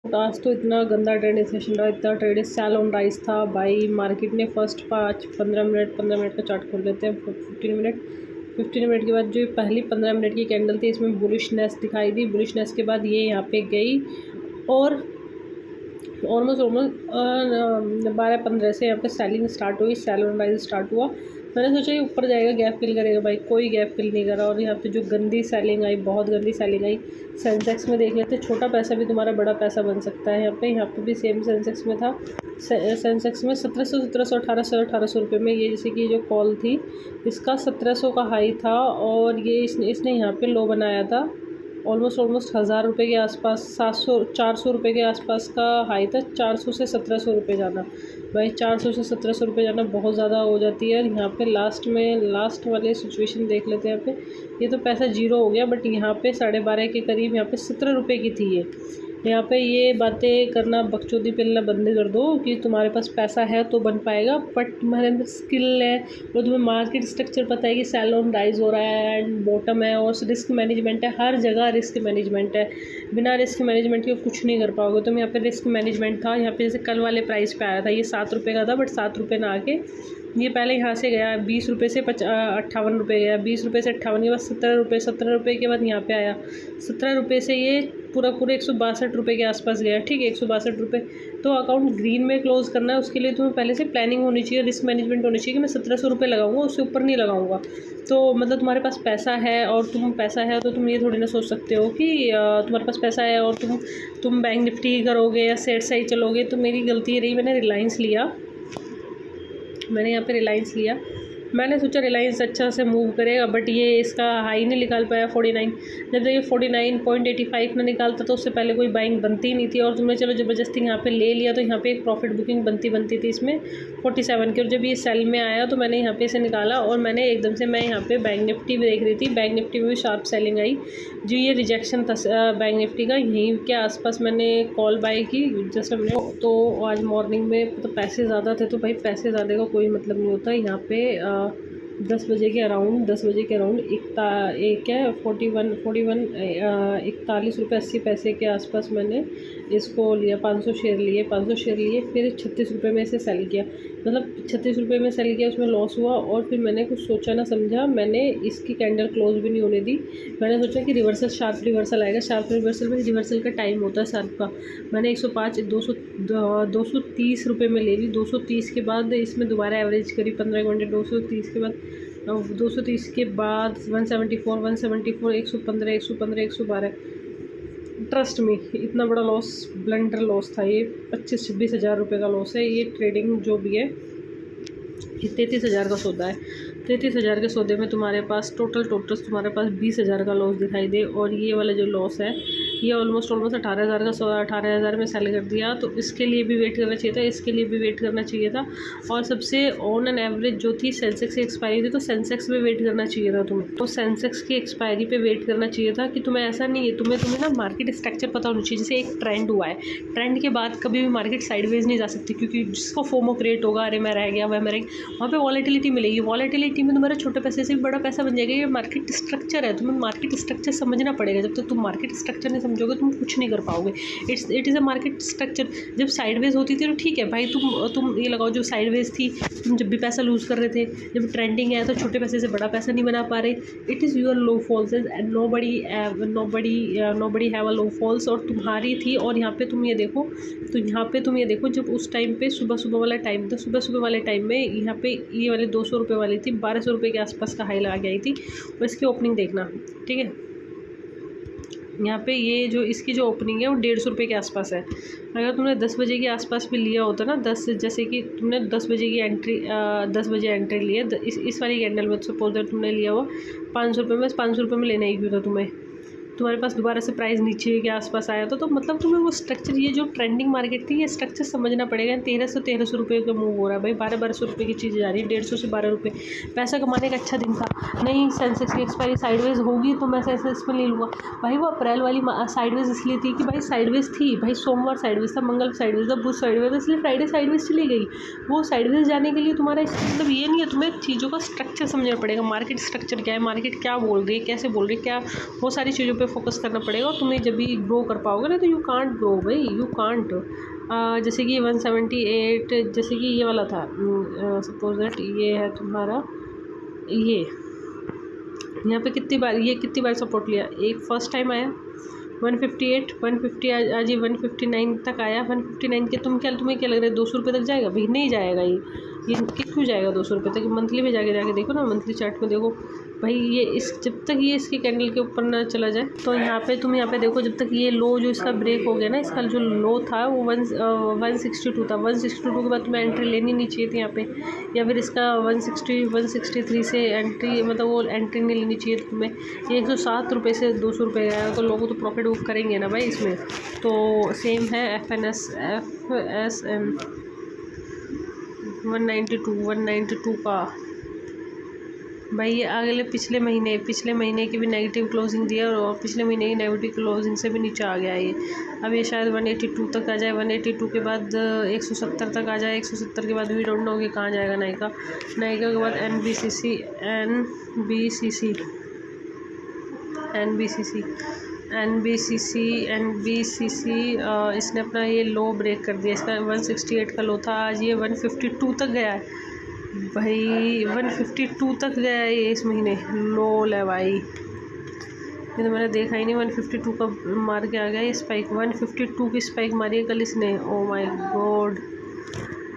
आज तो इतना गंदा ट्रेडिंग सेशन रहा, इतना ट्रेडिंग सेल ऑन राइज था भाई। मार्केट ने फर्स्ट 15 मिनट का चार्ट खोल लेते हैं। 15 मिनट के बाद जो पहली 15 मिनट की कैंडल थी इसमें बुलिशनेस दिखाई दी। बुलिशनेस के बाद ये यहाँ पे गई और ऑलमोस्ट 12-15 से यहाँ पे सेलिंग स्टार्ट हुई, सेल ऑन राइज स्टार्ट हुआ। मैंने सोचा ये ऊपर जाएगा, गैप फिल करेगा, भाई कोई गैप फिल नहीं करा। और यहाँ पे जो गंदी सेलिंग आई, बहुत गंदी सेलिंग आई। सेंसेक्स में देख लेते, छोटा पैसा भी तुम्हारा बड़ा पैसा बन सकता है। यहाँ पे भी सेम सेंसेक्स में था। सेंसेक्स में 1700 1800 रुपये में, ये जैसे कि जो कॉल थी इसका 1700 का हाई था और ये इसने यहाँ पे लो बनाया था। ऑलमोस्ट 1000 रुपये के आसपास, 400 रुपये के आसपास का हाई था। 400 से 1700 रुपये जाना भाई, 400 से 1700 रुपये जाना बहुत ज़्यादा हो जाती है। और यहाँ पे लास्ट वाले सिचुएशन देख लेते हैं। यहाँ पे ये तो पैसा जीरो हो गया, बट यहाँ पे 12.5 के करीब यहाँ पे 17 रुपये की थी ये। यहाँ पे ये बातें करना, बकचोदी पेलना बंद कर दो कि तुम्हारे पास पैसा है तो बन पाएगा, बट तुम्हारे अंदर स्किल है और तुम्हें मार्केट स्ट्रक्चर पता है कि सेल ऑन राइज हो रहा है एंड बॉटम है और रिस्क मैनेजमेंट है। हर जगह रिस्क मैनेजमेंट है, बिना रिस्क मैनेजमेंट के कुछ नहीं कर पाओगे तुम। यहाँ पे रिस्क मैनेजमेंट था। यहाँ पे जैसे कल वाले प्राइस पे आया था, ये 7 रुपये का था, बट 7 रुपये ना आके ये पहले यहाँ से गया 20 रुपये से 58 रुपये गया, 20 रुपये से 58 के बाद 17 रुपये, 17 रुपये के बाद यहाँ पे आया 17 रुपये से ये पूरा 162 रुपये के आसपास गया। ठीक है, 162 रुपये। तो अकाउंट ग्रीन में क्लोज करना है, उसके लिए तुम्हें पहले से प्लानिंग होनी चाहिए, रिस्क मैनेजमेंट होनी चाहिए कि मैं 1700 रुपये लगाऊंगा, उससे ऊपर नहीं लगाऊंगा। तो मतलब तुम्हारे पास पैसा है और तो तुम ये थोड़ी ना सोच सकते हो कि तुम्हारे पास पैसा है और तुम बैंक निफ्टी करोगे या सेट साइड चलोगे। तो मेरी गलती रही, मैंने यहाँ पे रिलायंस लिया। मैंने सोचा रिलायंस अच्छा से मूव करेगा, बट ये इसका हाई नहीं निकाल पाया 49। जब ये 49.85 ना निकालता तो उससे पहले कोई बाइंग बनती ही नहीं थी। और तुमने चलो ज़बरदस्ती यहाँ पे ले लिया, तो यहाँ पे एक प्रॉफिट बुकिंग बनती थी इसमें 47 की। और जब ये सेल में आया तो मैंने यहाँ पे इसे निकाला और मैंने एकदम से, मैं यहाँ पे बैंक निफ्टी भी देख रही थी, बैंक निफ्टी में भी शार्प सेलिंग आई। जो ये रिजेक्शन था बैंक निफ्टी का, यहीं के आसपास मैंने कॉल बाय की जस्ट हमने। तो आज मॉर्निंग में तो पैसे ज़्यादा थे, तो भाई पैसे ज़्यादा का कोई मतलब नहीं होता। यहाँ पे 10 बजे के अराउंड एक है 41 रुपये 80 पैसे के आसपास मैंने इसको लिया। 500 शेयर लिए, फिर 36 रुपये में इसे सेल किया। मतलब 36 रुपये में सेल किया, उसमें लॉस हुआ। और फिर मैंने कुछ सोचा ना समझा, मैंने इसकी कैंडल क्लोज भी नहीं होने दी। मैंने सोचा कि शार्प रिवर्सल आएगा। शार्प रिवर्सल में रिवर्सल का टाइम होता है शार्प का। मैंने 230 रुपये में ले ली। 230 के बाद इसमें दोबारा एवरेज करी 15 घंटे। 230 के बाद 174, 115, 112। ट्रस्ट में इतना बड़ा लॉस, ब्लंडर लॉस था ये। 25-26 हज़ार रुपये का लॉस है। ये ट्रेडिंग जो भी है, ये 33 हज़ार का सौदा है। 33 हज़ार के सौदे में तुम्हारे पास टोटल तुम्हारे पास 20 हज़ार का लॉस दिखाई दे। और ये वाला जो लॉस है ये ऑलमोस्ट 18 हज़ार का 18 हज़ार में सेल कर दिया। तो इसके लिए भी वेट करना चाहिए था, और सबसे ऑन एन एवरेज जो थी सेंसेक्स की एक्सपायरी थी, तो सेंसेक्स पे वेट करना चाहिए था तुम्हें। तो सेंसेक्स की एक्सपायरी पे वेट करना चाहिए था कि तुम्हें ऐसा नहीं है, तुम्हें ना मार्केट स्ट्रक्चर पता होना चाहिए। जैसे एक ट्रेंड हुआ है, ट्रेंड के बाद कभी भी मार्केट साइडवेज नहीं जा सकती, क्योंकि जिसको फोमो क्रिएट होगा, अरे मैं रह गया, वह मैं रह गया, वहाँ पे वॉलेटिलिटी मिलेगी। वॉलेटिलिटी में तुम्हारे छोटे पैसे से भी बड़ा पैसा बन जाएगा। ये मार्केट स्ट्रक्चर है, तुम्हें मार्केट स्ट्रक्चर समझना पड़ेगा। जब तक तुम मार्केट स्ट्रक्चर नहीं समझोगे तुम कुछ नहीं कर पाओगे। It is a market structure. जब साइडवेज होती थी तो ठीक है भाई, तुम ये लगाओ, जो साइडवेज थी तुम जब भी पैसा लूज़ कर रहे थे, जब ट्रेंडिंग है तो छोटे पैसे से बड़ा पैसा नहीं बना पा रहे। It is your low falls and nobody have a low falls. और तुम्हारी थी। और यहाँ पे तुम ये देखो, जब उस टाइम पे सुबह वाला टाइम था, सुबह वाले टाइम में यहाँ पे ये वाले 200 रुपये वाली थी, 1200 रुपये के आसपास का हाई लगा के आई थी। और इसकी ओपनिंग देखना, ठीक है। यहाँ पे ये जो इसकी जो ओपनिंग है वो 150 रुपये के आसपास है। अगर तुमने 10 बजे के आसपास भी लिया होता ना, जैसे कि तुमने 10 बजे एंट्री ली है इस वाली कैंडल में, सपोज दैट तुमने लिया हुआ 500 रुपये में, 500 रुपये में लेना ही क्यों था तुम्हारे पास दोबारा से प्राइस नीचे के आसपास आया था। तो मतलब तुम्हें वो स्ट्रक्चर, ये जो ट्रेंडिंग मार्केट थी, ये स्ट्रक्चर समझना पड़ेगा। 1300 रुपये का मूव हो रहा है भाई, 1200 रुपये की चीज़ जा रही है, 150 से 12 रुपये। पैसा कमाने का अच्छा दिन था। नहीं, सेंसेक्स की एक्सपायरी साइडवेज होगी तो मैं सेंसेक्स में ले लूँगा भाई। वो अप्रैल वाली साइडवेज इसलिए थी कि भाई साइडवेज थी, भाई सोमवार साइडवेज था, मंगल साइडवेज था, बुध साइडवेज था, इसलिए फ्राइडे साइडवेज चली गई। वो साइडवेज जाने के लिए तुम्हारा मतलब ये नहीं है, तुम्हें चीज़ों का स्ट्रक्चर समझना पड़ेगा। मार्केट स्ट्रक्चर क्या है, मार्केट क्या बोल रही है, कैसे बोल रही है, क्या, वो सारी चीज़ों पर पे फोकस करना पड़ेगा, और तुम्हें जब भी ग्रो कर पाओगे ना, तो यू कांट ग्रो भाई, यू कांट। जैसे कि 178, जैसे कि ये वाला था, सपोज दैट ये है तुम्हारा, ये यहाँ पे कितनी बार सपोर्ट लिया, एक फर्स्ट टाइम आया 158, 150, आज ये 159 तक आया। 159 के तुम्हें क्या लग रहा है 200 रुपये तक जाएगा भाई? नहीं जाएगा। ये क्यों जाएगा 200 रुपये तक? मंथली में जाके देखो ना, मंथली चार्ट में देखो भाई, ये जब तक ये इसके कैंडल के ऊपर ना चला जाए, तो यहाँ पे देखो, जब तक ये लो जो इसका ब्रेक हो गया ना, इसका जो लो था वो 162 था। 162 के बाद तुम्हें एंट्री लेनी नहीं चाहिए थी यहाँ पे, या फिर इसका 163 से एंट्री, मतलब वो एंट्री नहीं लेनी चाहिए थी तुम्हें। ये 107 रुपये से 200 रुपये गया, तो लोग तो प्रॉफिट बुक करेंगे ना भाई इसमें। तो सेम है FSM 192 का भाई, ये अगले पिछले महीने की भी नेगेटिव क्लोजिंग दिया, और पिछले महीने की नेगेटिव क्लोजिंग से भी नीचे आ गया ये। अब ये शायद 182 तक आ जाए, 182 के बाद 170 तक आ जाए, 170 के बाद वी डोंट नो कि कहाँ जाएगा नायका के बाद NBCC इसने अपना ये लो ब्रेक कर दिया। इसका 168 का लो था, आज ये 152 तक गया है भाई, 152 तक गया है ये इस महीने। लो है भाई, ये तो मैंने देखा ही नहीं। 152 का मार के आ गया ये स्पाइक, 152 की स्पाइक मारी है कल इसने। ओ माय गॉड,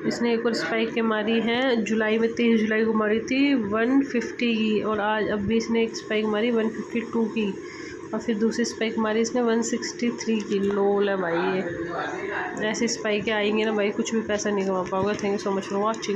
इसने एक और स्पाइक के मारी है जुलाई में, 23 जुलाई को मारी थी 150 की, और आज अब भी इसने एक स्पाइक मारी 152 की, और फिर दूसरी स्पाइक मारी इसने 163 की। लो है भाई, ये ऐसे स्पाइक आएंगे ना भाई, कुछ भी पैसा नहीं कमा पाओगे। Thank you so much for watching.